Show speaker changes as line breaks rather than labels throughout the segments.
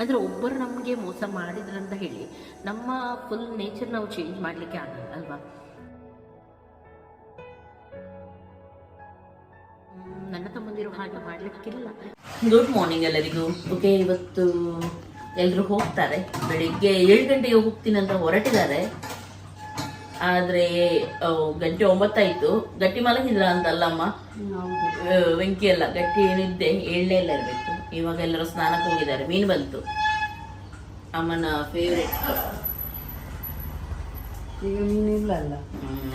ಅಂದರೆ ಒಬ್ಬರು ನಮಗೆ ಮೋಸ ಮಾಡಿದ್ರಂತ ಹೇಳಿ ನಮ್ಮ ಫುಲ್ ನೇಚರ್ ನಾವು ಚೇಂಜ್ ಮಾಡಲಿಕ್ಕೆ ಆಗಲ್ಲ ಅಲ್ವಾ. ನನ್ನ ತಮ್ಮಂದಿರು ಹಾಗೆ ಮಾಡಲಿಕ್ಕಿಲ್ಲ. ಗುಡ್ ಮಾರ್ನಿಂಗ್ ಎಲ್ಲರಿಗೂ. ಓಕೆ, ಇವತ್ತು ಎಲ್ಲರೂ ಹೋಗ್ತಾರೆ. ಬೆಳಿಗ್ಗೆ 7 ಗಂಟೆಗೆ ಹೋಗ್ತೀನಿ ಅಂತ ಹೊರಟಿದ್ದಾರೆ. ಆದರೆ ಗಂಟೆ 9 ಆಯಿತು. ಗಟ್ಟಿ ಮಲಗಿದ್ರ ಅಂತಲ್ಲಮ್ಮ ವೆಂಕಿ ಎಲ್ಲ ಗಟ್ಟಿ ಏನಿದ್ದೆ ಏಳನೇ ಎಲ್ಲ ಇರಬೇಕು. ಇವಾಗ ಎಲ್ಲರೂ ಸ್ನಾನಕ್ಕೆ ಹೋಗಿದ್ದಾರೆ. ಮೀನು ಬಂತು, ಅಮ್ಮನ ಫೇವ್ರೇಟ್.
ಈಗ ಮೀನಿಲ್ಲ ಅಲ್ಲ.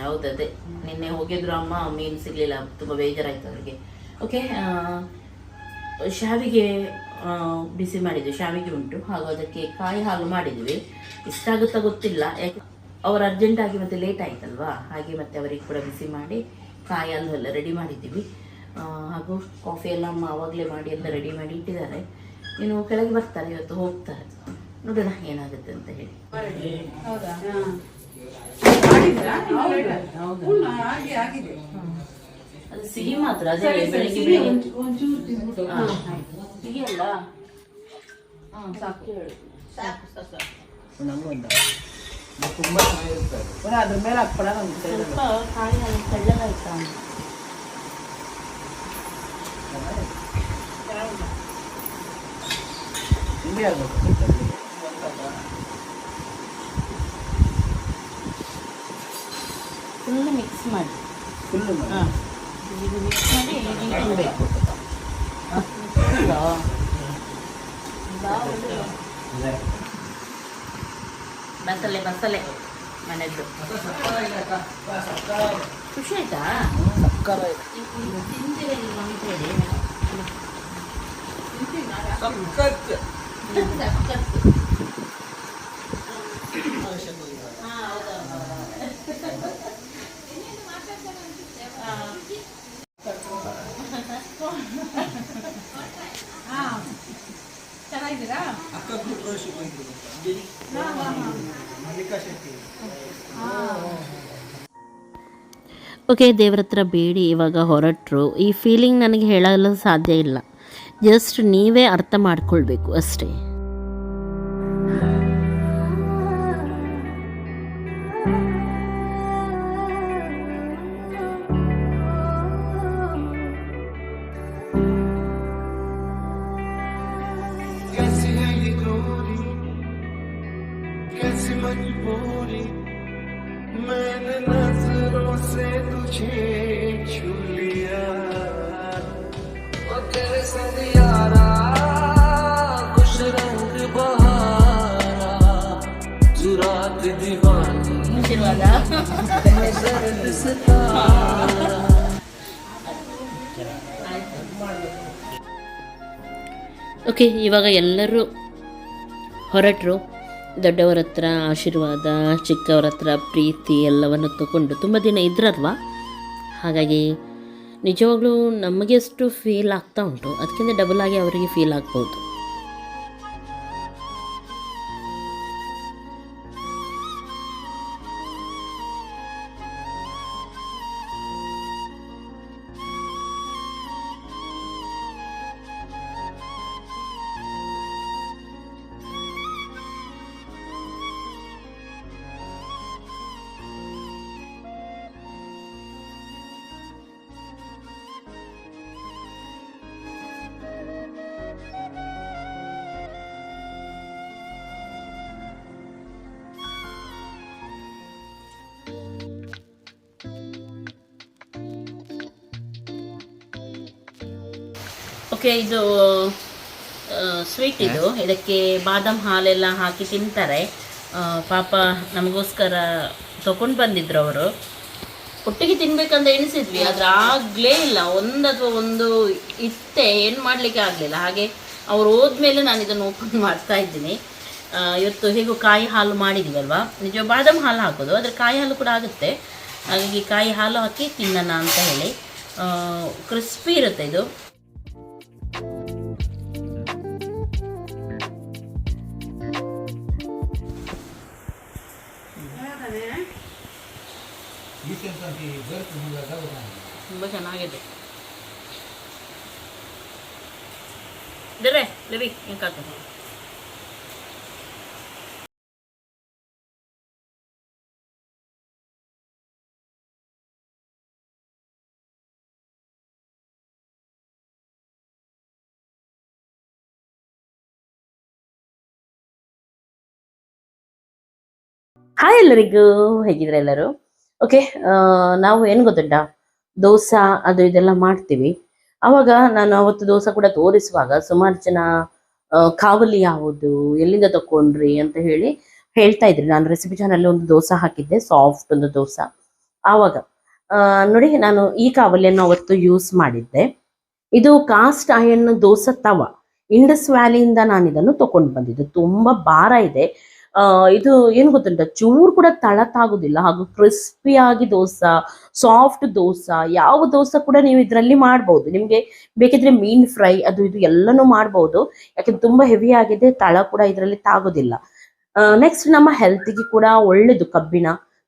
ಹೌದದೇ, ನಿನ್ನೆ ಹೋಗಿದ್ರು ಅಮ್ಮ, ಮೀನು ಸಿಗ್ಲಿಲ್ಲ, ತುಂಬ ಬೇಜಾರಾಯ್ತು ಅವರಿಗೆ. ಓಕೆ, ಶಾವಿಗೆ ಬಿಸಿ ಮಾಡಿದ್ವಿ. ಶಾವಿಗೆ ಉಂಟು, ಹಾಗೂ ಅದಕ್ಕೆ ಕಾಯಿ ಹಾಲು ಮಾಡಿದ್ವಿ. ಇಷ್ಟ ಆಗುತ್ತಾ ಗೊತ್ತಿಲ್ಲ, ಯಾಕೆ ಅವ್ರು ಅರ್ಜೆಂಟಾಗಿ ಮತ್ತೆ ಲೇಟ್ ಆಯ್ತಲ್ವಾ, ಹಾಗೆ ಮತ್ತೆ ಅವರಿಗೆ ಕೂಡ ಬಿಸಿ ಮಾಡಿ ಕಾಯಿ ಹಾಲು ಎಲ್ಲ ರೆಡಿ ಮಾಡಿದ್ದೀವಿ. ಹಾಗೂ ಕಾಫಿ ಎಲ್ಲ ಅಮ್ಮ ಆವಾಗಲೇ ಮಾಡಿ ಎಲ್ಲ ರೆಡಿ ಮಾಡಿ ಇಟ್ಟಿದ್ದಾರೆ. ಇನ್ನು ಕೆಳಗೆ ಬರ್ತಾರೆ, ಇವತ್ತು ಹೋಗ್ತಾರೆ. ನೋಡೋಣ ಏನಾಗುತ್ತೆ ಅಂತ ಹೇಳಿ. ಅದು ಸಿಹಿ ಮಾತ್ರ, ಅದೇ ಬೆಳಿಗ್ಗೆ ಸಿಹಿ ಅಲ್ಲ. ಸಾಕು
ತುಂಬಾ ಅದ್ರ ಮೇಲೆ ಹಾಕ್ಬೇಡ.
ಸ್ವಲ್ಪ ಕಾಯಿ ತೆಳ್ಳಗಾಯ್ತಾ ಫುಲ್ ಮಿಕ್ಸ್ ಮಾಡಿ,
ಫುಲ್
ಇದು ಮಿಕ್ಸ್ ಮಾಡಿ ತಿನ್ನಬೇಕು. ಮಸಾಲೆ ಮಸಾಲೆ ಮನೆದ್ದು ಖುಷಿ ಆಯ್ತಾ? ತಿಂತೀರ ನೀವು ಅಂತ ಹೇಳಿ
ಚೆನ್ನಾಗಿದ್ದೀರಾ?
ಓಕೆ, ದೇವ್ರ ಹತ್ರ ಬೇಡಿ ಇವಾಗ ಹೊರಟರು. ಈ ಫೀಲಿಂಗ್ ನನಗೆ ಹೇಳಲು ಸಾಧ್ಯ ಇಲ್ಲ, ಜಸ್ಟ್ ನೀವೇ ಅರ್ಥ ಮಾಡ್ಕೊಳ್ಬೇಕು ಅಷ್ಟೇ.
मैंने नजरों से तुझे छू लिया, तेरे संग यारा खुश रंग बहारा, तू रात दीवानी सर्द सितारा.
ಓಕೆ, ಇವಾಗ ಎಲ್ಲರೂ ಹೊರಟರು. ದೊಡ್ಡವರ ಹತ್ರ ಆಶೀರ್ವಾದ, ಚಿಕ್ಕವರ ಹತ್ರ ಪ್ರೀತಿ ಎಲ್ಲವನ್ನು ತಗೊಂಡು ತುಂಬ ದಿನ ಇದ್ರಲ್ವ, ಹಾಗಾಗಿ ನಿಜವಾಗ್ಲೂ ನಮಗೆ ಎಷ್ಟು ಫೀಲ್ ಆಗ್ತಾ ಉಂಟು, ಅದಕ್ಕಿಂತ ಡಬಲ್ ಆಗಿ ಅವರಿಗೆ ಫೀಲ್ ಆಗ್ಬೋದು. ಓಕೆ, ಇದು ಸ್ವೀಟ್. ಇದಕ್ಕೆ ಬಾದಾಮ್ ಹಾಲೆಲ್ಲ ಹಾಕಿ ತಿಂತಾರೆ. ಪಾಪ ನಮಗೋಸ್ಕರ ತಗೊಂಡು ಬಂದಿದ್ರು ಅವರು. ಒಟ್ಟಿಗೆ ತಿನ್ಬೇಕಂತ ಎಣಿಸಿದ್ವಿ, ಆದರೆ ಆಗಲೇ ಇಲ್ಲ. ಒಂದು ಇತ್ತೆ ಏನು ಮಾಡಲಿಕ್ಕೆ ಆಗಲಿಲ್ಲ. ಹಾಗೆ ಅವ್ರು ಹೋದ್ಮೇಲೆ ನಾನು ಇದನ್ನು ಓಪನ್ ಮಾಡ್ತಾ ಇದ್ದೀನಿ. ಇವತ್ತು ಹೇಗೂ ಕಾಯಿ ಹಾಲು ಮಾಡಿದ್ದೀವಲ್ವ, ನಿಜ ಬಾದಾಮ್ ಹಾಲು ಹಾಕೋದು, ಆದರೆ ಕಾಯಿ ಹಾಲು ಕೂಡ ಆಗುತ್ತೆ. ಹಾಗಾಗಿ ಕಾಯಿ ಹಾಲು ಹಾಕಿ ತಿನ್ನೋಣ ಅಂತ ಹೇಳಿ. ಕ್ರಿಸ್ಪಿ ಇರುತ್ತೆ ಇದು. ತುಂಬ ಚೆನ್ನಾಗಿದೆ. ಲಿವಿ ಹೆಂಗೆ ಹಾಯ್ ಎಲ್ಲರಿಗೂ, ಹೇಗಿದ್ರೆ ಎಲ್ಲರೂ? ಓಕೆ, ನಾವು ಏನು ಗೊತ್ತುಂಟ, ದೋಸೆ ಅದು ಇದೆಲ್ಲ ಮಾಡ್ತೀವಿ. ಅವಾಗ ನಾನು ಅವತ್ತು ದೋಸೆ ಕೂಡ ತೋರಿಸುವಾಗ ಸುಮಾರು ಜನ ಕಾವಲಿ ಯಾವುದು, ಎಲ್ಲಿಂದ ತಕೊಂಡ್ರಿ ಅಂತ ಹೇಳಿ ಹೇಳ್ತಾ ಇದ್ರಿ. ನಾನು ರೆಸಿಪಿ ಚಾನಲ್ ಒಂದು ದೋಸೆ ಹಾಕಿದ್ದೆ, ಸಾಫ್ಟ್ ಒಂದು ದೋಸೆ. ಆವಾಗ ನೋಡಿ, ನಾನು ಈ ಕಾವಲಿಯನ್ನು ಅವತ್ತು ಯೂಸ್ ಮಾಡಿದ್ದೆ. ಇದು ಕಾಸ್ಟ್ ಐರನ್ ದೋಸೆ ತವ, ಇಂಡಸ್ ವ್ಯಾಲಿಯಿಂದ ನಾನು ಇದನ್ನು ತಗೊಂಡು ಬಂದಿದ್ದು. ತುಂಬಾ ಭಾರ ಇದೆ. ಇದು ಏನು ಗೊತ್ತುಂಟ, ಚೂರು ಕೂಡ ತಳತಾಗುದಿಲ್ಲ, ಹಾಗೂ ಕ್ರಿಸ್ಪಿಯಾಗಿ ದೋಸೆ, ಸಾಫ್ಟ್ ದೋಸೆ, ಯಾವ ದೋಸೆ ಕೂಡ ನೀವು ಇದರಲ್ಲಿ ಮಾಡ್ಬೋದು. ನಿಮಗೆ ಬೇಕಿದ್ರೆ ಮೀನ್ ಫ್ರೈ ಅದು ಇದು ಎಲ್ಲನೂ ಮಾಡ್ಬೋದು. ಯಾಕಂದ್ರೆ ತುಂಬಾ ಹೆವಿ ಆಗಿದೆ, ತಳ ಕೂಡ ಇದರಲ್ಲಿ ತಾಗೋದಿಲ್ಲ. ನೆಕ್ಸ್ಟ್ ನಮ್ಮ ಹೆಲ್ತ್ಗೆ ಕೂಡ ಒಳ್ಳೇದು.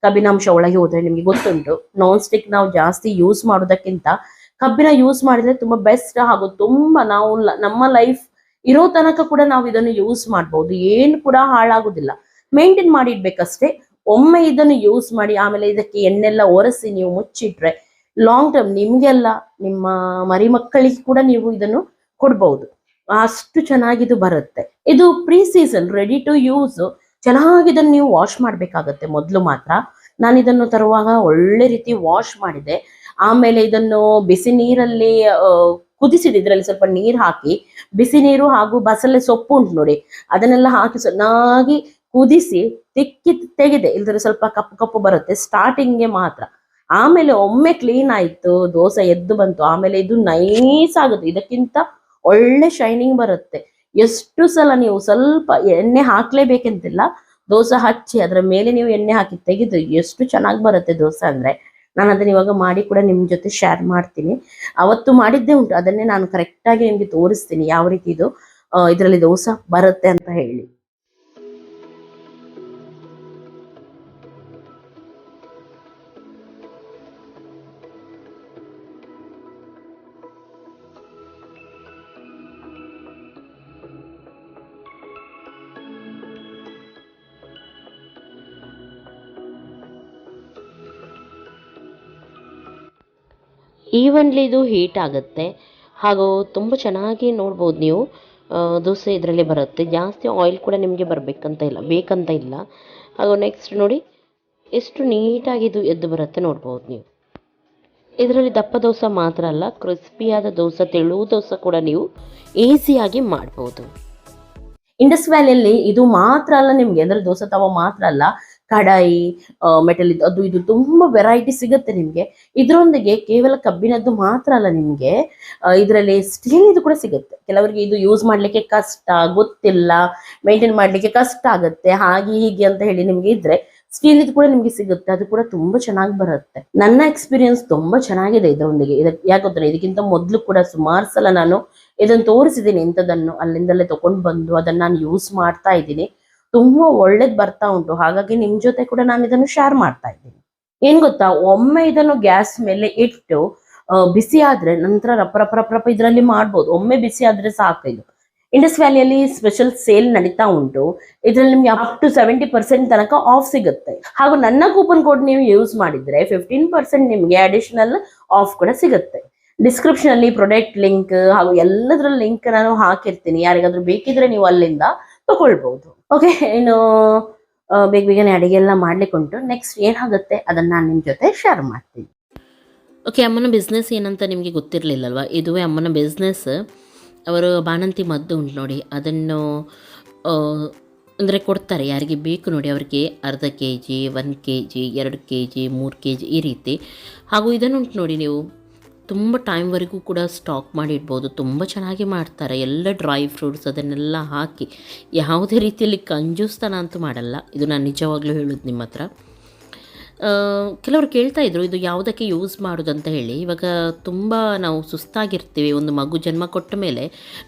ಕಬ್ಬಿನಾಂಶ ಒಳಗೆ ಹೋದ್ರೆ ನಿಮಗೆ ಗೊತ್ತುಂಟು, ನಾನ್ ಸ್ಟಿಕ್ ನಾವು ಜಾಸ್ತಿ ಯೂಸ್ ಮಾಡೋದಕ್ಕಿಂತ ಕಬ್ಬಿನ ಯೂಸ್ ಮಾಡಿದ್ರೆ ತುಂಬಾ ಬೆಸ್ಟ್. ಹಾಗೂ ತುಂಬಾ ನಾವು ನಮ್ಮ ಲೈಫ್ ಇರೋ ತನಕ ಕೂಡ ನಾವು ಇದನ್ನು ಯೂಸ್ ಮಾಡ್ಬೋದು, ಏನು ಕೂಡ ಹಾಳಾಗುದಿಲ್ಲ. ಮೇಂಟೈನ್ ಮಾಡಿ ಇಡ್ಬೇಕಷ್ಟೇ. ಒಮ್ಮೆ ಇದನ್ನು ಯೂಸ್ ಮಾಡಿ ಆಮೇಲೆ ಇದಕ್ಕೆ ಎಣ್ಣೆಲ್ಲ ಒರೆಸಿ ನೀವು ಮುಚ್ಚಿಟ್ರೆ ಲಾಂಗ್ ಟರ್ಮ್ ನಿಮ್ಗೆಲ್ಲ ನಿಮ್ಮ ಮರಿ ಮಕ್ಕಳಿಗೆ ಕೂಡ ನೀವು ಇದನ್ನು ಕೊಡ್ಬಹುದು. ಅಷ್ಟು ಚೆನ್ನಾಗಿದು ಬರುತ್ತೆ. ಇದು pre season ready to use. ಚೆನ್ನಾಗಿ ಇದನ್ನು ನೀವು ವಾಶ್ ಮಾಡ್ಬೇಕಾಗತ್ತೆ. ಮೊದಲು ಮಾತ್ರ ನಾನು ಇದನ್ನು ತರುವಾಗ ಒಳ್ಳೆ ರೀತಿ ವಾಶ್ ಮಾಡಿದೆ. ಆಮೇಲೆ ಇದನ್ನು ಬಿಸಿ ನೀರಲ್ಲಿ ಕುದಿಸಿದೆ. ಇದರಲ್ಲಿ ಸ್ವಲ್ಪ ನೀರು ಹಾಕಿ, ಬಿಸಿ ನೀರು ಹಾಗೂ ಬಸಳೆ ಸೊಪ್ಪು ಉಂಟು ನೋಡಿ, ಅದನ್ನೆಲ್ಲ ಹಾಕಿ ಚೆನ್ನಾಗಿ ಕುದಿಸಿ ತೆಗೆದೆ. ಇಲ್ದ್ರೆ ಸ್ವಲ್ಪ ಕಪ್ಪು ಕಪ್ಪು ಬರುತ್ತೆ ಸ್ಟಾರ್ಟಿಂಗ್ಗೆ ಮಾತ್ರ. ಆಮೇಲೆ ಒಮ್ಮೆ ಕ್ಲೀನ್ ಆಯ್ತು, ದೋಸೆ ಎದ್ದು ಬಂತು. ಆಮೇಲೆ ಇದು ನೈಸ್ ಆಗುತ್ತೆ, ಇದಕ್ಕಿಂತ ಒಳ್ಳೆ ಶೈನಿಂಗ್ ಬರುತ್ತೆ. ಎಷ್ಟು ಸಲ ನೀವು ಸ್ವಲ್ಪ ಎಣ್ಣೆ ಹಾಕ್ಲೇಬೇಕಂತಿಲ್ಲ, ದೋಸೆ ಹಚ್ಚಿ ಅದರ ಮೇಲೆ ನೀವು ಎಣ್ಣೆ ಹಾಕಿ ತೆಗೆದು ಎಷ್ಟು ಚೆನ್ನಾಗಿ ಬರುತ್ತೆ ದೋಸೆ ಅಂದ್ರೆ. ನಾನು ಅದನ್ನ ಇವಾಗ ಮಾಡಿ ಕೂಡ ನಿಮ್ ಜೊತೆ ಶೇರ್ ಮಾಡ್ತೀನಿ. ಅವತ್ತು ಮಾಡಿದ್ದೇ ಉಂಟು, ಅದನ್ನೇ ನಾನು ಕರೆಕ್ಟಾಗಿ ನಿಮ್ಗೆ ತೋರಿಸ್ತೀನಿ ಯಾವ ರೀತಿ ಇದು ಇದರಲ್ಲಿ ದೋಸೆ ಬರುತ್ತೆ ಅಂತ ಹೇಳಿ. ಈವನ್ಲಿ ಇದು ಹೀಟ್ ಆಗುತ್ತೆ, ಹಾಗೂ ತುಂಬ ಚೆನ್ನಾಗಿ ನೋಡ್ಬೋದು ನೀವು. ದೋಸೆ ಇದರಲ್ಲಿ ಬರುತ್ತೆ, ಜಾಸ್ತಿ ಆಯಿಲ್ ಕೂಡ ನಿಮಗೆ ಬೇಕಂತ ಇಲ್ಲ. ಹಾಗೂ ನೆಕ್ಸ್ಟ್ ನೋಡಿ ಎಷ್ಟು ನೀಟಾಗಿ ಇದು ಎದ್ದು ಬರುತ್ತೆ ನೋಡ್ಬೋದು ನೀವು. ಇದರಲ್ಲಿ ದಪ್ಪ ದೋಸೆ ಮಾತ್ರ ಅಲ್ಲ, ಕ್ರಿಸ್ಪಿಯಾದ ದೋಸೆ, ತೆಳು ದೋಸೆ ಕೂಡ ನೀವು ಈಸಿಯಾಗಿ ಮಾಡ್ಬೋದು. ಇಂಡಸ್ ವ್ಯಾಲಿಯಲ್ಲಿ ಇದು ಮಾತ್ರ ಅಲ್ಲ ನಿಮ್ಗೆ, ಅಂದ್ರೆ ದೋಸೆ ತವ ಮಾತ್ರ ಅಲ್ಲ, ಕಡಾಯಿ, ಮೆಟಲ್ ಅದು ಇದು ತುಂಬಾ ವೆರೈಟಿ ಸಿಗುತ್ತೆ ನಿಮ್ಗೆ. ಇದರೊಂದಿಗೆ ಕೇವಲ ಕಬ್ಬಿನದ್ದು ಮಾತ್ರ ಅಲ್ಲ, ನಿಮ್ಗೆ ಇದರಲ್ಲಿ ಸ್ಟೀಲ್ ಇದು ಕೂಡ ಸಿಗುತ್ತೆ. ಕೆಲವರಿಗೆ ಇದು ಯೂಸ್ ಮಾಡ್ಲಿಕ್ಕೆ ಕಷ್ಟ, ಗೊತ್ತಿಲ್ಲ, ಮೇಂಟೈನ್ ಮಾಡ್ಲಿಕ್ಕೆ ಕಷ್ಟ ಆಗುತ್ತೆ, ಹಾಗೆ ಹೀಗೆ ಅಂತ ಹೇಳಿ ನಿಮ್ಗೆ ಇದ್ರೆ ಸ್ಟೀಲ್ ಇದು ಕೂಡ ನಿಮ್ಗೆ ಸಿಗುತ್ತೆ. ಅದು ಕೂಡ ತುಂಬಾ ಚೆನ್ನಾಗಿ ಬರುತ್ತೆ. ನನ್ನ ಎಕ್ಸ್ಪೀರಿಯನ್ಸ್ ತುಂಬಾ ಚೆನ್ನಾಗಿದೆ ಇದರೊಂದಿಗೆ. ಯಾಕೆ ಗೊತ್ತಿಲ್ಲ, ಇದಕ್ಕಿಂತ ಮೊದಲು ಕೂಡ ಸುಮಾರು ಸಲ ನಾನು ಇದನ್ನು ತೋರಿಸಿದ್ದೀನಿ. ಇಂಥದನ್ನು ಅಲ್ಲಿಂದಲೇ ತಗೊಂಡು ಬಂದು ಅದನ್ನ ನಾನು ಯೂಸ್ ಮಾಡ್ತಾ ಇದ್ದೀನಿ. ತುಂಬಾ ಒಳ್ಳೇದ್ ಬರ್ತಾ ಉಂಟು. ಹಾಗಾಗಿ ನಿಮ್ ಜೊತೆ ಕೂಡ ನಾನು ಇದನ್ನು ಶೇರ್ ಮಾಡ್ತಾ ಇದ್ದೀನಿ. ಏನ್ ಗೊತ್ತಾ, ಒಮ್ಮೆ ಇದನ್ನು ಗ್ಯಾಸ್ ಮೇಲೆ ಇಟ್ಟು ಬಿಸಿ ಆದ್ರೆ ನಂತರ ರಪ್ಪ ಇದರಲ್ಲಿ ಮಾಡ್ಬೋದು. ಒಮ್ಮೆ ಬಿಸಿ ಆದ್ರೆ ಸಾಕು. ಇದು ಇಂಡಸ್ ವ್ಯಾಲಿಯಲ್ಲಿ ಸ್ಪೆಷಲ್ ಸೇಲ್ ನಡೀತಾ ಉಂಟು. ಇದರಲ್ಲಿ ನಿಮ್ಗೆ ಅಪ್ ಟು 70% ತನಕ ಆಫ್ ಸಿಗುತ್ತೆ. ಹಾಗೂ ನನ್ನ ಕೂಪನ್ ಕೋಡ್ ನೀವು ಯೂಸ್ ಮಾಡಿದ್ರೆ 15% ನಿಮ್ಗೆ ಅಡಿಷನಲ್ ಆಫ್ ಕೂಡ ಸಿಗುತ್ತೆ. ಡಿಸ್ಕ್ರಿಪ್ಷನ್ ಅಲ್ಲಿ ಪ್ರಾಡಕ್ಟ್ ಲಿಂಕ್ ಹಾಗೂ ಎಲ್ಲದರ ಲಿಂಕ್ ನಾನು ಹಾಕಿರ್ತೀನಿ. ಯಾರಿಗಾದ್ರೂ ಬೇಕಿದ್ರೆ ನೀವು ಅಲ್ಲಿಂದ ತಗೊಳ್ಬಹುದು. ಓಕೆ, ಇನ್ನು ಬೇಗನೆ ಅಡಿಗೆ ಎಲ್ಲ ಮಾಡ್ಲಿಕ್ಕೆ ಉಂಟು. ನೆಕ್ಸ್ಟ್ ಏನಾಗುತ್ತೆ ಅದನ್ನ ನಾನು ನಿಮ್ ಜೊತೆ ಶೇರ್ ಮಾಡ್ತೀನಿ. ಓಕೆ, ಅಮ್ಮನ ಬಿಸ್ನೆಸ್ ಏನಂತ ನಿಮಗೆ ಗೊತ್ತಿರಲಿಲ್ಲಲ್ವ? ಇದುವೇ ಅಮ್ಮನ ಬಿಸ್ನೆಸ್. ಅವರು ಬಾಣಂತಿ ಮದ್ದು ಉಂಟು ನೋಡಿ, ಅದನ್ನು ಅಂದರೆ ಕೊಡ್ತಾರೆ ಯಾರಿಗೆ ಬೇಕು ನೋಡಿ ಅವರಿಗೆ. ಅರ್ಧ kg, 1 kg, 2 kg, 3 kg ಈ ರೀತಿ. ಹಾಗೂ ಇದನ್ನು ಉಂಟು ನೋಡಿ, ನೀವು ತುಂಬ ಟೈಮ್ವರೆಗೂ ಕೂಡ ಸ್ಟಾಕ್ ಮಾಡಿ ಇಡ್ಬೋದು. ತುಂಬ ಚೆನ್ನಾಗಿ ಮಾಡ್ತಾರೆ. ಎಲ್ಲ ಡ್ರೈ ಫ್ರೂಟ್ಸ್ ಅದನ್ನೆಲ್ಲ ಹಾಕಿ, ಯಾವುದೇ ರೀತಿಯಲ್ಲಿ ಕಂಜೂಸ್ತನ ಅಂತೂ ಮಾಡಲ್ಲ. ಇದು ನಾನು ನಿಜವಾಗ್ಲೂ ಹೇಳೋದು ನಿಮ್ಮ ಹತ್ರ. ಕೆಲವರು ಕೇಳ್ತಾ ಇದ್ರು ಇದು ಯಾವುದಕ್ಕೆ ಯೂಸ್ ಮಾಡೋದಂತ ಹೇಳಿ. ಇವಾಗ ತುಂಬ ನಾವು ಸುಸ್ತಾಗಿರ್ತೀವಿ, ಒಂದು ಮಗು ಜನ್ಮ ಕೊಟ್ಟ ಮೇಲೆ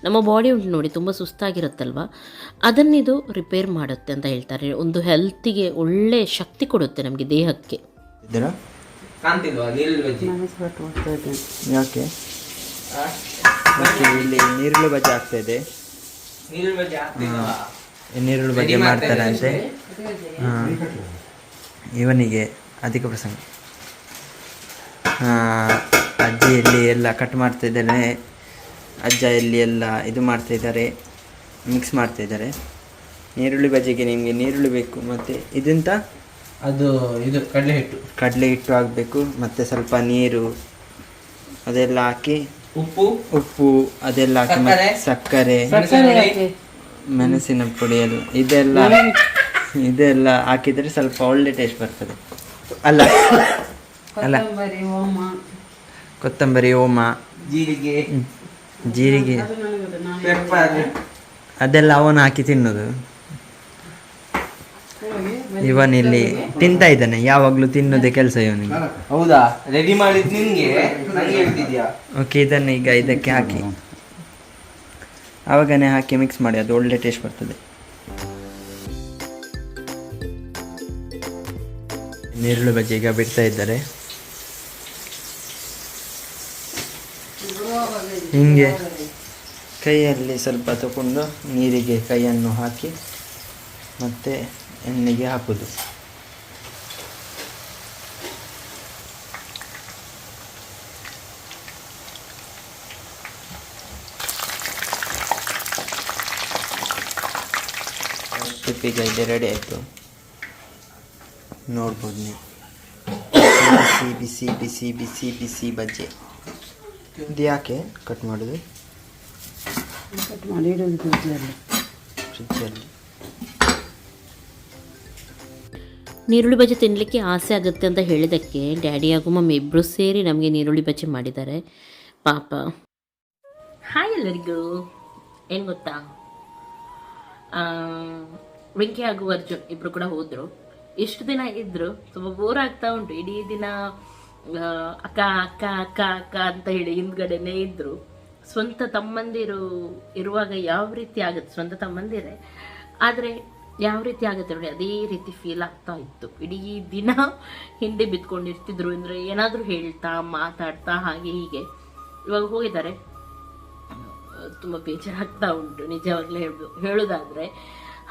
ನಮ್ಮ ಬಾಡಿ ಉಂಟು ನೋಡಿ ತುಂಬ ಸುಸ್ತಾಗಿರುತ್ತಲ್ವ, ಅದನ್ನಿದು ರಿಪೇರ್ ಮಾಡುತ್ತೆ ಅಂತ ಹೇಳ್ತಾರೆ. ಒಂದು ಹೆಲ್ತಿಗೆ ಒಳ್ಳೆ ಶಕ್ತಿ ಕೊಡುತ್ತೆ ನಮಗೆ ದೇಹಕ್ಕೆ.
ಯಾಕೆ ಇಲ್ಲಿ ನೀರುಳ್ಳಿ ಬಜ್ಜಿ ಆಗ್ತಾ ಇದೆ, ನೀರುಳ್ಳಿ ಬಜ್ಜಿ ಮಾಡ್ತಾರಂತೆ. ಇವನಿಗೆ ಅಧಿಕ ಪ್ರಸಂಗ. ಅಜ್ಜಿಯಲ್ಲಿ ಎಲ್ಲ ಕಟ್ ಮಾಡ್ತಾ ಇದ್ದಾನೆ, ಅಜ್ಜ ಇಲ್ಲಿ ಎಲ್ಲ ಇದು ಮಾಡ್ತಾ ಇದ್ದಾರೆ, ಮಿಕ್ಸ್ ಮಾಡ್ತಾ ಇದ್ದಾರೆ. ನೀರುಳ್ಳಿ ಬಜ್ಜಿಗೆ ನಿಮಗೆ ನೀರುಳ್ಳಿ ಬೇಕು, ಮತ್ತು ಇದೆಂತ
ಅದು ಇದು ಕಡಲೆ ಹಿಟ್ಟು,
ಕಡಲೆ ಹಿಟ್ಟು ಹಾಕಬೇಕು, ಮತ್ತು ಸ್ವಲ್ಪ ನೀರು ಅದೆಲ್ಲ ಹಾಕಿ, ಉಪ್ಪು ಅದೆಲ್ಲ ಹಾಕಿ, ಮತ್ತೆ ಸಕ್ಕರೆ, ಮೆಣಸಿನ ಪುಡಿ ಇದೆಲ್ಲ ಹಾಕಿದರೆ ಸ್ವಲ್ಪ ಒಳ್ಳೆ ಟೇಸ್ಟ್ ಬರ್ತದೆ. ಅಲ್ಲ ಕೊತ್ತಂಬರಿ, ಓಮ, ಜೀರಿಗೆ ಅದೆಲ್ಲ ಅವನು ಹಾಕಿ ತಿನ್ನೋದು. ಇವನಿಲ್ಲಿ ತಿಂತಾ ಇದ್ದಾನೆ, ಯಾವಾಗಲೂ ತಿನ್ನೋದೇ ಕೆಲಸ ಇವನಿಗೆ.
ಹೌದಾ? ರೆಡಿ ಮಾಡಿದ್ ನಿನ್ಗೆ ನಂಗೆ ಹೇಳ್ತಿದ್ಯಾ?
ಓಕೆ, ಇದನ್ನು ಈಗ ಇದಕ್ಕೆ ಹಾಕಿ, ಆವಾಗನೇ ಹಾಕಿ ಮಿಕ್ಸ್ ಮಾಡಿ, ಅದು ಒಳ್ಳೆ ಟೇಸ್ಟ್ ಬರ್ತದೆ. ನೀರುಳ್ಳಿ ಬಜ್ಜಿ ಈಗ ಬಿಡ್ತಾ ಇದ್ದಾರೆ. ಹಿಂಗೆ ಕೈಯಲ್ಲಿ ಸ್ವಲ್ಪ ತಗೊಂಡು ನೀರಿಗೆ ಕೈಯನ್ನು ಹಾಕಿ ಮತ್ತೆ ಎಣ್ಣೆಗೆ ಹಾಕೋದು. ಈಗ ಇದೆ ರೆಡಿ ಆಯಿತು, ನೋಡ್ಬೋದು ನೀವು. ಬಿಸಿ ಬಿಸಿ ಬಿಸಿ ಬಿಸಿ ಬಿಸಿ ಬಜ್ಜಿ. ಇದು ಯಾಕೆ ಕಟ್ ಮಾಡೋದು?
ಕಟ್ ಮಾಡಿ ಇಡೋದು
ಫ್ರಿಜ್ಜಲ್ಲಿ.
ನೀರುಳ್ಳಿ ಬಜ್ಜಿ ತಿನ್ನಲಿಕ್ಕೆ ಆಸೆ ಆಗುತ್ತೆ ಅಂತ ಹೇಳಿದ್ದಕ್ಕೆ ಡ್ಯಾಡಿ ಹಾಗೂ ಮಮ್ಮಿ ಇಬ್ಬರು ಸೇರಿ ನಮಗೆ ನೀರುಳ್ಳಿ ಬಜ್ಜಿ ಮಾಡಿದ್ದಾರೆ ಪಾಪ. ಹಾಯ್ ಎಲ್ಲರಿಗೂ. ಏನು ಗೊತ್ತಾ, ವೆಂಕಿ ಹಾಗೂ ಅರ್ಜುನ್ ಇಬ್ಬರು ಕೂಡ ಹೋದರು. ಎಷ್ಟು ದಿನ ಇದ್ದರು, ತುಂಬ ಬೋರ್ ಆಗ್ತಾ ಉಂಟು. ಇಡೀ ದಿನ ಅಕ್ಕ ಅಕ್ಕ ಅಕ್ಕ ಅಕ್ಕ ಅಂತ ಹೇಳಿ ಹಿಂದ್ಗಡೆನೇ ಇದ್ದರು. ಸ್ವಂತ ತಮ್ಮಂದಿರು ಇರುವಾಗ ಯಾವ ರೀತಿ ಆಗುತ್ತೆ, ಸ್ವಂತ ತಮ್ಮಂದಿರೇ ಆದರೆ ಯಾವ ರೀತಿ ಆಗುತ್ತೆ ನೋಡಿ, ಅದೇ ರೀತಿ ಫೀಲ್ ಆಗ್ತಾ ಇತ್ತು. ಇಡೀ ದಿನ ಹಿಂದೆ ಬಿದ್ಕೊಂಡಿರ್ತಿದ್ರು, ಅಂದರೆ ಏನಾದರೂ ಹೇಳ್ತಾ ಮಾತಾಡ್ತಾ ಹಾಗೆ ಹೀಗೆ. ಇವಾಗ ಹೋಗಿದ್ದಾರೆ, ತುಂಬ ಬೇಜಾರಾಗ್ತಾ ಉಂಟು ನಿಜವಾಗ್ಲೂ ಹೇಳೋದಾದರೆ.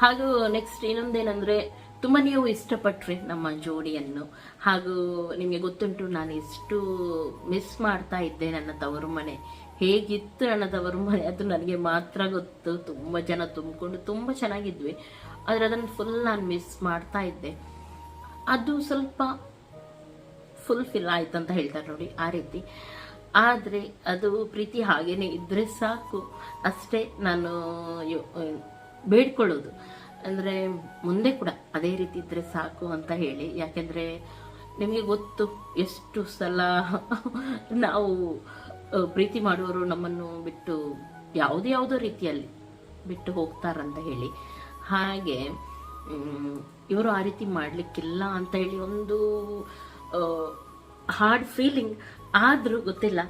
ಹಾಗೂ ನೆಕ್ಸ್ಟ್ ಇನ್ನೊಂದೇನೆಂದರೆ, ತುಂಬ ನೀವು ಇಷ್ಟಪಟ್ರಿ ನಮ್ಮ ಜೋಡಿಯನ್ನು. ಹಾಗೂ ನಿಮಗೆ ಗೊತ್ತುಂಟು ನಾನು ಎಷ್ಟು ಮಿಸ್ ಮಾಡ್ತಾ ಇದ್ದೆ ನನ್ನ ತವರು ಮನೆ. ಹೇಗಿತ್ತು ನನ್ನ ತವರು ಮನೆ ಅದು ನನಗೆ ಮಾತ್ರ ಗೊತ್ತು. ತುಂಬ ಜನ ತುಂಬಿಕೊಂಡು ತುಂಬ ಚೆನ್ನಾಗಿದ್ವಿ, ಆದರೆ ಅದನ್ನು ಫುಲ್ ನಾನು ಮಿಸ್ ಮಾಡ್ತಾ ಇದ್ದೆ. ಅದು ಸ್ವಲ್ಪ ಫುಲ್ಫಿಲ್ ಆಯ್ತು ಅಂತ ಹೇಳ್ತಾರೆ ನೋಡಿ, ಆ ರೀತಿ. ಆದರೆ ಅದು ಪ್ರೀತಿ ಹಾಗೇನೆ ಇದ್ದರೆ ಸಾಕು ಅಷ್ಟೇ ನಾನು ಬೇಡ್ಕೊಳ್ಳೋದು. ಅಂದರೆ ಮುಂದೆ ಕೂಡ ಅದೇ ರೀತಿ ಇದ್ದರೆ ಸಾಕು ಅಂತ ಹೇಳಿ. ಯಾಕೆಂದರೆ ನಿಮಗೆ ಗೊತ್ತು ಎಷ್ಟು ಸಲ ನಾವು ಪ್ರೀತಿ ಮಾಡುವವರು ನಮ್ಮನ್ನು ಬಿಟ್ಟು ಯಾವುದೋ ರೀತಿಯಲ್ಲಿ ಬಿಟ್ಟು ಹೋಗ್ತಾರಂತ ಹೇಳಿ. ಹಾಗೆ ಇವರು ಆ ರೀತಿ ಮಾಡಲಿಕ್ಕಿಲ್ಲ ಅಂತ ಹೇಳಿ ಒಂದು ಹಾರ್ಡ್ ಫೀಲಿಂಗ್. ಆದರೂ ಗೊತ್ತಿಲ್ಲ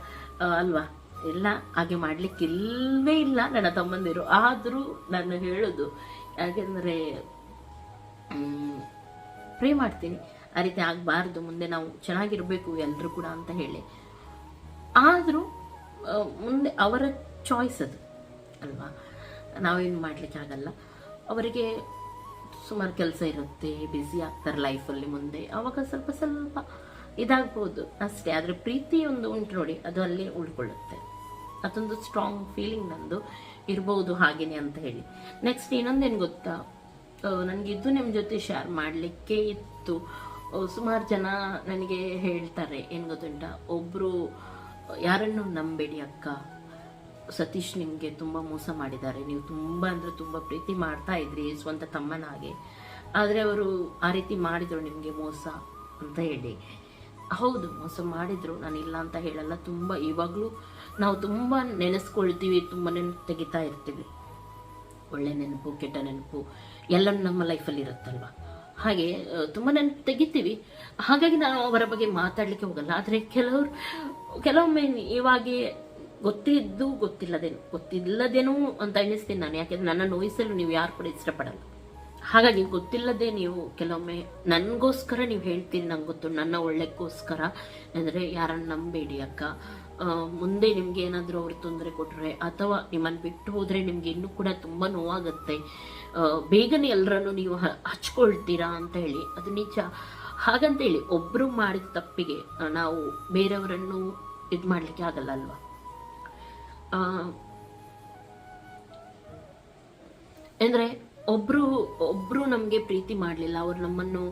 ಅಲ್ವಾ, ಎಲ್ಲ ಹಾಗೆ ಮಾಡಲಿಕ್ಕಿಲ್ಲವೇ ಇಲ್ಲ ನನ್ನ ತಮ್ಮಂದಿರು. ಆದರೂ ನಾನು ಹೇಳೋದು, ಯಾಕೆಂದರೆ ಪ್ರೇ ಮಾಡ್ತೀನಿ ಆ ರೀತಿ ಆಗಬಾರ್ದು, ಮುಂದೆ ನಾವು ಚೆನ್ನಾಗಿರಬೇಕು ಎಲ್ಲರೂ ಕೂಡ ಅಂತ ಹೇಳಿ. ಆದರೂ ಮುಂದೆ ಅವರ ಚಾಯ್ಸ್ ಅದು ಅಲ್ವಾ, ನಾವೇನು ಮಾಡಲಿಕ್ಕೆ ಆಗಲ್ಲ. ಅವರಿಗೆ ಸುಮಾರು ಕೆಲಸ ಇರುತ್ತೆ, ಬ್ಯುಸಿ ಆಗ್ತಾರೆ ಲೈಫಲ್ಲಿ ಮುಂದೆ, ಆವಾಗ ಸ್ವಲ್ಪ ಇದಾಗ್ಬೋದು ಅಷ್ಟೇ. ಆದರೆ ಪ್ರೀತಿ ಒಂದು ಉಂಟು ನೋಡಿ, ಅದು ಅಲ್ಲೇ ಉಳ್ಕೊಳ್ಳುತ್ತೆ. ಅದೊಂದು ಸ್ಟ್ರಾಂಗ್ ಫೀಲಿಂಗ್ ನಂದು ಇರ್ಬೋದು ಹಾಗೇನೆ ಅಂತ ಹೇಳಿ. ನೆಕ್ಸ್ಟ್ ಇನ್ನೊಂದೇನು ಗೊತ್ತಾ, ನನಗಿದ್ದು ನಿಮ್ಮ ಜೊತೆ ಶೇರ್ ಮಾಡಲಿಕ್ಕೆ ಇತ್ತು. ಸುಮಾರು ಜನ ನನಗೆ ಹೇಳ್ತಾರೆ, ಏನು ಗೊತ್ತುಂಟ, ಒಬ್ಬರು ಯಾರನ್ನು ನಂಬೇಡಿ ಅಕ್ಕ, ಸತೀಶ್ ನಿಮಗೆ ತುಂಬ ಮೋಸ ಮಾಡಿದ್ದಾರೆ, ನೀವು ತುಂಬ ಅಂದರೆ ತುಂಬ ಪ್ರೀತಿ ಮಾಡ್ತಾ ಇದ್ರಿ ಸ್ವಂತ ತಮ್ಮನ ಹಾಗೆ, ಆದರೆ ಅವರು ಆ ರೀತಿ ಮಾಡಿದರು ನಿಮಗೆ ಮೋಸ ಅಂತ ಹೇಳಿ. ಹೌದು, ಮೋಸ ಮಾಡಿದರು, ನಾನಿಲ್ಲ ಅಂತ ಹೇಳಲ್ಲ. ತುಂಬ ಇವಾಗಲೂ ನಾವು ತುಂಬ ನೆನೆಸ್ಕೊಳ್ತೀವಿ, ತುಂಬ ನೆನಪು ತೆಗಿತಾ ಇರ್ತೀವಿ. ಒಳ್ಳೆ ನೆನಪು, ಕೆಟ್ಟ ನೆನಪು ಎಲ್ಲನೂ ನಮ್ಮ ಲೈಫಲ್ಲಿ ಇರುತ್ತಲ್ವ. ಹಾಗೆ ತುಂಬ ನೆನಪು ತೆಗಿತೀವಿ. ಹಾಗಾಗಿ ನಾನು ಅವರ ಬಗ್ಗೆ ಮಾತಾಡಲಿಕ್ಕೆ ಹೋಗಲ್ಲ. ಆದರೆ ಕೆಲವೊಮ್ಮೆ ಇವಾಗೆ ಗೊತ್ತಿಲ್ಲದೇನೋ ಅಂತ ಎಣಿಸ್ತೀನಿ ನಾನು. ಯಾಕೆಂದರೆ ನನ್ನ ನೋಯಿಸಲು ನೀವು ಯಾರು ಕೂಡ ಇಷ್ಟಪಡಲ್ಲ. ಹಾಗಾಗಿ ಗೊತ್ತಿಲ್ಲದೆ ನೀವು ಕೆಲವೊಮ್ಮೆ ನನಗೋಸ್ಕರ ನೀವು ಹೇಳ್ತೀನಿ, ನಂಗೆ ಗೊತ್ತು, ನನ್ನ ಒಳ್ಳೆಗೋಸ್ಕರ. ಅಂದರೆ ಯಾರನ್ನು ನಂಬೇಡಿ ಅಕ್ಕ, ಮುಂದೆ ನಿಮ್ಗೆ ಏನಾದರೂ ಅವ್ರು ತೊಂದರೆ ಕೊಟ್ಟರೆ ಅಥವಾ ನಿಮ್ಮನ್ನು ಬಿಟ್ಟು ಹೋದರೆ ನಿಮ್ಗೆ ಇನ್ನೂ ಕೂಡ ತುಂಬ ನೋವಾಗುತ್ತೆ, ಬೇಗನೆ ಎಲ್ಲರನ್ನು ನೀವು ಹಚ್ಕೊಳ್ತೀರಾ ಅಂತ ಹೇಳಿ. ಅದು ನಿಜ. ಹಾಗಂತೇಳಿ ಒಬ್ಬರು ಮಾಡಿದ ತಪ್ಪಿಗೆ ನಾವು ಬೇರೆಯವರನ್ನು ಇದು ಮಾಡಲಿಕ್ಕೆ ಆಗಲ್ಲ ಅಲ್ವಾ. ಅಂದರೆ ಒಬ್ಬರು ನಮಗೆ ಪ್ರೀತಿ ಮಾಡಲಿಲ್ಲ, ಅವ್ರು ನಮ್ಮನ್ನು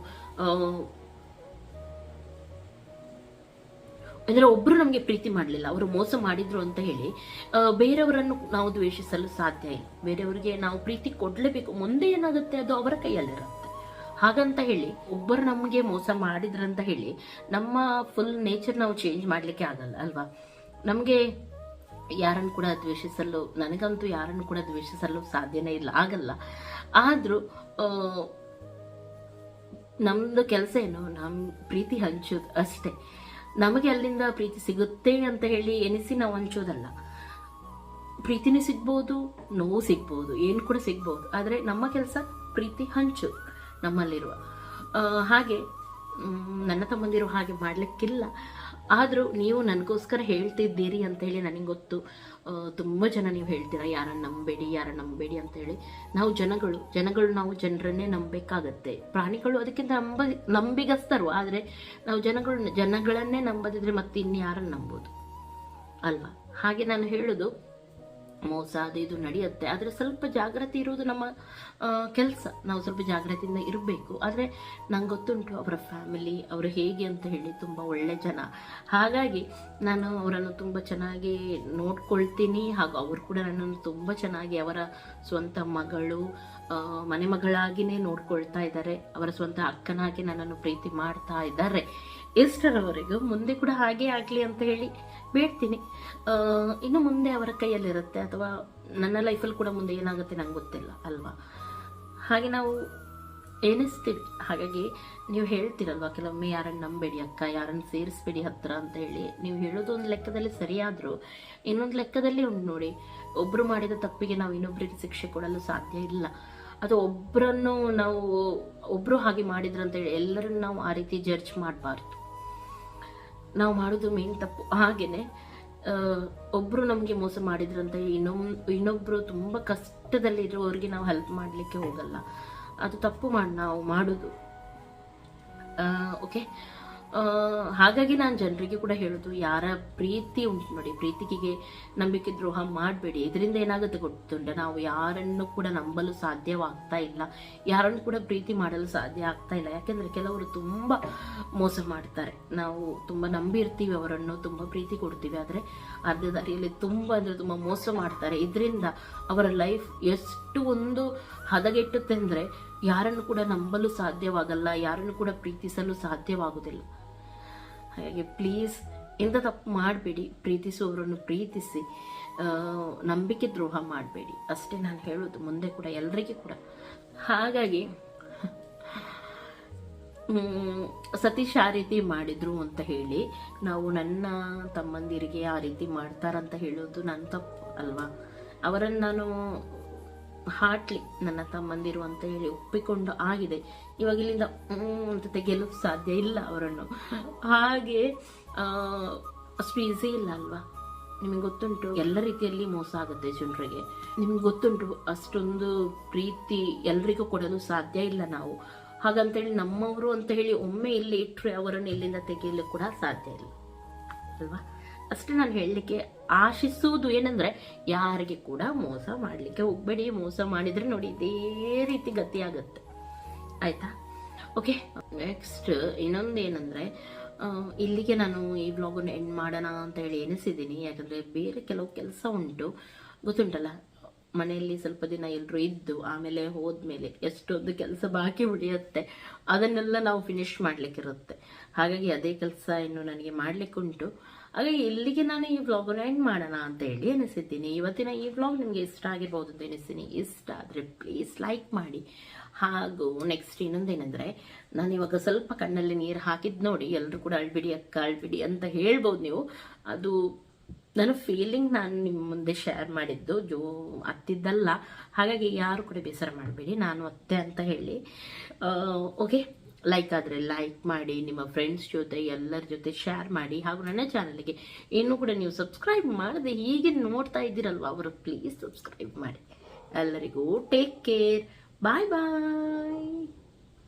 ಅಂದರೆ ಒಬ್ಬರು ನಮಗೆ ಪ್ರೀತಿ ಮಾಡಲಿಲ್ಲ, ಅವರು ಮೋಸ ಮಾಡಿದ್ರು ಅಂತ ಹೇಳಿ ಬೇರೆಯವರನ್ನು ನಾವು ದ್ವೇಷಿಸಲು ಸಾಧ್ಯ ಇಲ್ಲ. ಬೇರೆಯವರಿಗೆ ನಾವು ಪ್ರೀತಿ ಕೊಡಲೇಬೇಕು. ಮುಂದೆ ಏನಾಗುತ್ತೆ ಅದು ಅವರ ಕೈಯಲ್ಲಿರುತ್ತೆ. ಹಾಗಂತ ಹೇಳಿ ಒಬ್ಬರು ನಮಗೆ ಮೋಸ ಮಾಡಿದ್ರಂತ ಹೇಳಿ ನಮ್ಮ ಫುಲ್ ನೇಚರ್ ನಾವು ಚೇಂಜ್ ಮಾಡಲಿಕ್ಕೆ ಆಗಲ್ಲ ಅಲ್ವಾ. ನಮಗೆ ಯಾರನ್ನು ಕೂಡ ದ್ವೇಷಿಸಲು, ನನಗಂತೂ ಯಾರನ್ನು ಕೂಡ ದ್ವೇಷಿಸಲು ಸಾಧ್ಯನೇ ಇಲ್ಲ, ಆಗಲ್ಲ. ಆದರೂ ನಮ್ಮದು ಕೆಲಸ ಏನು, ನಮ್ಮ ಪ್ರೀತಿ ಹಂಚೋದು ಅಷ್ಟೇ. ನಮಗೆ ಅಲ್ಲಿಂದ ಪ್ರೀತಿ ಸಿಗುತ್ತೆ ಅಂತ ಹೇಳಿ ಎನಿಸಿ ನಾವು ಹಂಚೋದಲ್ಲ. ಪ್ರೀತಿನೂ ಸಿಗ್ಬೋದು, ನೋವು ಸಿಗ್ಬೋದು, ಏನು ಕೂಡ ಸಿಗ್ಬೋದು. ಆದರೆ ನಮ್ಮ ಕೆಲಸ ಪ್ರೀತಿ ಹಂಚು ನಮ್ಮಲ್ಲಿರುವ. ಹಾಗೆ ನನ್ನ ತಮ್ಮಂದಿರು ಹಾಗೆ ಮಾಡಲಿಕ್ಕಿಲ್ಲ. ಆದರೂ ನೀವು ನನಗೋಸ್ಕರ ಹೇಳ್ತಿದ್ದೀರಿ ಅಂತ ಹೇಳಿ ನನಗೆ ಗೊತ್ತು. ತುಂಬ ಜನ ನೀವು ಹೇಳ್ತೀರಾ ಯಾರನ್ನು ನಂಬೇಡಿ ಅಂತ ಹೇಳಿ. ನಾವು ಜನಗಳು ನಾವು ಜನರನ್ನೇ ನಂಬಬೇಕಾಗತ್ತೆ. ಪ್ರಾಣಿಗಳು ಅದಕ್ಕಿಂತ ನಂಬಿಗಸ್ತರು. ಆದರೆ ನಾವು ಜನಗಳನ್ನೇ ನಂಬದಿದ್ರೆ ಮತ್ತೆ ಇನ್ಯಾರನ್ನು ನಂಬೋದು ಅಲ್ವಾ. ಹಾಗೆ ನಾನು ಹೇಳೋದು, ಮೋಸ ಅದು ಇದು ನಡೆಯುತ್ತೆ, ಆದರೆ ಸ್ವಲ್ಪ ಜಾಗೃತಿ ಇರುವುದು ನಮ್ಮ ಕೆಲಸ. ನಾವು ಸ್ವಲ್ಪ ಜಾಗೃತಿಯಿಂದ ಇರಬೇಕು. ಆದರೆ ನಂಗೆ ಗೊತ್ತುಂಟು ಅವರ ಫ್ಯಾಮಿಲಿ ಅವರು ಹೇಗೆ ಅಂತ ಹೇಳಿ, ತುಂಬ ಒಳ್ಳೆ ಜನ. ಹಾಗಾಗಿ ನಾನು ಅವರನ್ನು ತುಂಬ ಚೆನ್ನಾಗಿ ನೋಡ್ಕೊಳ್ತೀನಿ. ಹಾಗೂ ಅವರು ಕೂಡ ನನ್ನನ್ನು ತುಂಬ ಚೆನ್ನಾಗಿ ಅವರ ಸ್ವಂತ ಮಗಳು, ಮನೆ ಮಗಳಾಗಿಯೇ ನೋಡ್ಕೊಳ್ತಾ ಇದ್ದಾರೆ. ಅವರ ಸ್ವಂತ ಅಕ್ಕನಾಗಿ ನನ್ನನ್ನು ಪ್ರೀತಿ ಮಾಡ್ತಾ ಇದ್ದಾರೆ. ಇಷ್ಟರವರೆಗೂ ಮುಂದೆ ಕೂಡ ಹಾಗೆ ಆಗಲಿ ಅಂತ ಹೇಳಿ ಬೇಡ್ತೀನಿ. ಇನ್ನು ಮುಂದೆ ಅವರ ಕೈಯಲ್ಲಿರುತ್ತೆ, ಅಥವಾ ನನ್ನ ಲೈಫಲ್ಲಿ ಕೂಡ ಮುಂದೆ ಏನಾಗುತ್ತೆ ನಂಗೆ ಗೊತ್ತಿಲ್ಲ ಅಲ್ವಾ. ಹಾಗೆ ನಾವು ಎನಿಸ್ತೀವಿ. ಹಾಗಾಗಿ ನೀವು ಹೇಳ್ತೀರಲ್ವ, ಕೆಲವೊಮ್ಮೆ ಯಾರನ್ನು ನಂಬೇಡಿ ಅಕ್ಕ, ಯಾರನ್ನು ಸೇರಿಸ್ಬೇಡಿ ಹತ್ರ ಅಂತ ಹೇಳಿ. ನೀವು ಹೇಳೋದು ಒಂದು ಲೆಕ್ಕದಲ್ಲಿ ಸರಿಯಾದರೂ ಇನ್ನೊಂದು ಲೆಕ್ಕದಲ್ಲಿ ಉಂಟು ನೋಡಿ. ಒಬ್ಬರು ಮಾಡಿದ ತಪ್ಪಿಗೆ ನಾವು ಇನ್ನೊಬ್ಬರಿಗೆ ಶಿಕ್ಷೆ ಕೊಡಲು ಸಾಧ್ಯ ಇಲ್ಲ. ಅದು ಒಬ್ಬರು ಹಾಗೆ ಮಾಡಿದ್ರು ಅಂತ ಹೇಳಿ ಎಲ್ಲರನ್ನು ನಾವು ಆ ರೀತಿ ಜಡ್ಜ್ ಮಾಡಬಾರ್ದು. ನಾವು ಮಾಡೋದು ಮೇನ್ ತಪ್ಪು. ಹಾಗೇನೆ ಒಬ್ಬರು ನಮಗೆ ಮೋಸ ಮಾಡಿದ್ರಂತ ಇನ್ನೊಬ್ಬರು ತುಂಬ ಕಷ್ಟದಲ್ಲಿ ಇರೋರಿಗೆ ನಾವು ಹೆಲ್ಪ್ ಮಾಡಲಿಕ್ಕೆ ಹೋಗಲ್ಲ. ಅದು ತಪ್ಪು ನಾವು ಮಾಡೋದು. ಓಕೆ. ಹಾಗಾಗಿ ನಾನು ಜನರಿಗೆ ಕೂಡ ಹೇಳೋದು, ಯಾರ ಪ್ರೀತಿ ಉಂಟು ನೋಡಿ, ಪ್ರೀತಿಗೆ ನಂಬಿಕೆ ದ್ರೋಹ ಮಾಡಬೇಡಿ. ಇದರಿಂದ ಏನಾಗುತ್ತೆ ಗೊತ್ತುಂಟ, ನಾವು ಯಾರನ್ನು ಕೂಡ ನಂಬಲು ಸಾಧ್ಯವಾಗ್ತಾ ಇಲ್ಲ, ಯಾರನ್ನು ಕೂಡ ಪ್ರೀತಿ ಮಾಡಲು ಸಾಧ್ಯ ಆಗ್ತಾ ಇಲ್ಲ. ಯಾಕೆಂದರೆ ಕೆಲವರು ತುಂಬ ಮೋಸ ಮಾಡ್ತಾರೆ. ನಾವು ತುಂಬ ನಂಬಿರ್ತೀವಿ, ಅವರನ್ನು ತುಂಬ ಪ್ರೀತಿ ಕೊಡ್ತೀವಿ, ಆದರೆ ಅರ್ಧ ದಾರಿಯಲ್ಲಿ ತುಂಬ ಮೋಸ ಮಾಡ್ತಾರೆ. ಇದರಿಂದ ಅವರ ಲೈಫ್ ಎಷ್ಟು ಒಂದು ಹದಗೆಟ್ಟುತ್ತೆ ಅಂದರೆ ಯಾರನ್ನು ಕೂಡ ನಂಬಲು ಸಾಧ್ಯವಾಗಲ್ಲ, ಯಾರನ್ನು ಕೂಡ ಪ್ರೀತಿಸಲು ಸಾಧ್ಯವಾಗುವುದಿಲ್ಲ. ಹಾಗಾಗಿ ಪ್ಲೀಸ್ ಇಂಥ ತಪ್ಪು ಮಾಡಬೇಡಿ. ಪ್ರೀತಿಸುವವರನ್ನು ಪ್ರೀತಿಸಿ, ನಂಬಿಕೆ ದ್ರೋಹ ಮಾಡಬೇಡಿ ಅಷ್ಟೇ ನಾನು ಹೇಳೋದು, ಮುಂದೆ ಕೂಡ ಎಲ್ಲರಿಗೂ ಕೂಡ. ಹಾಗಾಗಿ ಸತೀಶ್ ಆ ರೀತಿ ಮಾಡಿದ್ರು ಅಂತ ಹೇಳಿ ನಾವು ನನ್ನ ತಮ್ಮಂದಿರಿಗೆ ಆ ರೀತಿ ಮಾಡ್ತಾರಂತ ಹೇಳೋದು ನನ್ನ ತಪ್ಪು ಅಲ್ವಾ. ಅವರನ್ನು ನಾನು ಹಾಟ್ಲಿ ನನ್ನ ತಮ್ಮಂದಿರು ಅಂತ ಹೇಳಿ ಒಪ್ಪಿಕೊಂಡು ಆಗಿದೆ. ಇವಾಗ ಇಲ್ಲಿಂದ ಅಂತ ತೆಗೆಯಲು ಸಾಧ್ಯ ಇಲ್ಲ ಅವರನ್ನು. ಹಾಗೆ ಅಷ್ಟು ಈಸಿ ಇಲ್ಲ ಅಲ್ವಾ. ನಿಮಗೆ ಗೊತ್ತುಂಟು ಎಲ್ಲ ರೀತಿಯಲ್ಲಿ ಮೋಸ ಆಗುತ್ತೆ ಜನರಿಗೆ. ನಿಮ್ಗೆ ಗೊತ್ತುಂಟು ಅಷ್ಟೊಂದು ಪ್ರೀತಿ ಎಲ್ರಿಗೂ ಕೊಡಲು ಸಾಧ್ಯ ಇಲ್ಲ ನಾವು. ಹಾಗಂತೇಳಿ ನಮ್ಮವರು ಅಂತ ಹೇಳಿ ಒಮ್ಮೆ ಇಲ್ಲಿ ಇಟ್ಟರೆ ಅವರನ್ನು ಇಲ್ಲಿಂದ ತೆಗೆಯಲು ಕೂಡ ಸಾಧ್ಯ ಇಲ್ಲ ಅಲ್ವಾ. ಅಷ್ಟೇ ನಾನು ಹೇಳಲಿಕ್ಕೆ ಆಶಿಸುವುದು ಏನಂದರೆ, ಯಾರಿಗೆ ಕೂಡ ಮೋಸ ಮಾಡಲಿಕ್ಕೆ ಹೋಗಬೇಡಿ. ಮೋಸ ಮಾಡಿದರೆ ನೋಡಿ ಇದೇ ರೀತಿ ಗತಿ ಆಗುತ್ತೆ, ಆಯಿತಾ. ಓಕೆ, ನೆಕ್ಸ್ಟ್ ಇನ್ನೊಂದು ಏನಂದರೆ, ಇಲ್ಲಿಗೆ ನಾನು ಈ ವ್ಲಾಗನ್ನು ಎಂಡ್ ಮಾಡೋಣ ಅಂತ ಹೇಳಿ ಎನಿಸಿದ್ದೀನಿ. ಯಾಕಂದರೆ ಬೇರೆ ಕೆಲವು ಕೆಲಸ ಉಂಟು, ಗೊತ್ತುಂಟಲ್ಲ. ಮನೆಯಲ್ಲಿ ಸ್ವಲ್ಪ ದಿನ ಎಲ್ಲರೂ ಇದ್ದು ಆಮೇಲೆ ಹೋದ್ಮೇಲೆ ಎಷ್ಟೊಂದು ಕೆಲಸ ಬಾಕಿ ಉಳಿಯುತ್ತೆ, ಅದನ್ನೆಲ್ಲ ನಾವು ಫಿನಿಶ್ ಮಾಡಲಿಕ್ಕಿರುತ್ತೆ. ಹಾಗಾಗಿ ಅದೇ ಕೆಲಸ ಇನ್ನು ನನಗೆ ಮಾಡಲಿಕ್ಕುಂಟು. ಹಾಗಾಗಿ ಇಲ್ಲಿಗೆ ನಾನು ಈ ವ್ಲಾಗನ್ನು ಎಂಡ್ ಮಾಡೋಣ ಅಂತ ಹೇಳಿ ಎನಿಸಿದ್ದೀನಿ. ಇವತ್ತಿನ ಈ ವ್ಲಾಗ್ ನಿಮಗೆ ಇಷ್ಟ ಆಗಿರ್ಬೋದು ಅಂತ ಎನಿಸ್ತೀನಿ. ಇಷ್ಟ ಆದರೆ ಪ್ಲೀಸ್ ಲೈಕ್ ಮಾಡಿ. ಹಾಗೂ ನೆಕ್ಸ್ಟ್ ಇನ್ನೊಂದೇನೆಂದರೆ, ನಾನು ಇವಾಗ ಸ್ವಲ್ಪ ಕಣ್ಣಲ್ಲಿ ನೀರು ಹಾಕಿದ್ದು ನೋಡಿ ಎಲ್ಲರೂ ಕೂಡ ಅಳ್ಬಿಡಿ ಅಕ್ಕ ಅಳ್ಬಿಡಿ ಅಂತ ಹೇಳ್ಬೋದು ನೀವು. ಅದು ನನ್ನ ಫೀಲಿಂಗ್ ನಾನು ನಿಮ್ಮ ಮುಂದೆ ಶೇರ್ ಮಾಡಿದ್ದು, ಅತ್ತಿದ್ದಲ್ಲ. ಹಾಗಾಗಿ ಯಾರು ಕೂಡ ಬೇಸರ ಮಾಡಬೇಡಿ, ನಾನು ಅತ್ತೆ ಅಂತ ಹೇಳಿ. ಓಕೆ, ಲೈಕ್ ಆದರೆ ಲೈಕ್ ಮಾಡಿ, ನಿಮ್ಮ ಫ್ರೆಂಡ್ಸ್ ಜೊತೆ ಎಲ್ಲರ ಜೊತೆ ಶೇರ್ ಮಾಡಿ. ಹಾಗೂ ನನ್ನ ಚಾನಲ್ಗೆ ಇನ್ನೂ ಕೂಡ ನೀವು ಸಬ್ಸ್ಕ್ರೈಬ್ ಮಾಡದೆ ಹೀಗೆ ನೋಡ್ತಾ ಇದ್ದೀರಲ್ವ, ಅವರು ಪ್ಲೀಸ್ ಸಬ್ಸ್ಕ್ರೈಬ್ ಮಾಡಿ. ಎಲ್ಲರಿಗೂ ಟೇಕ್ ಕೇರ್, ಬಾಯ್ ಬಾಯ್.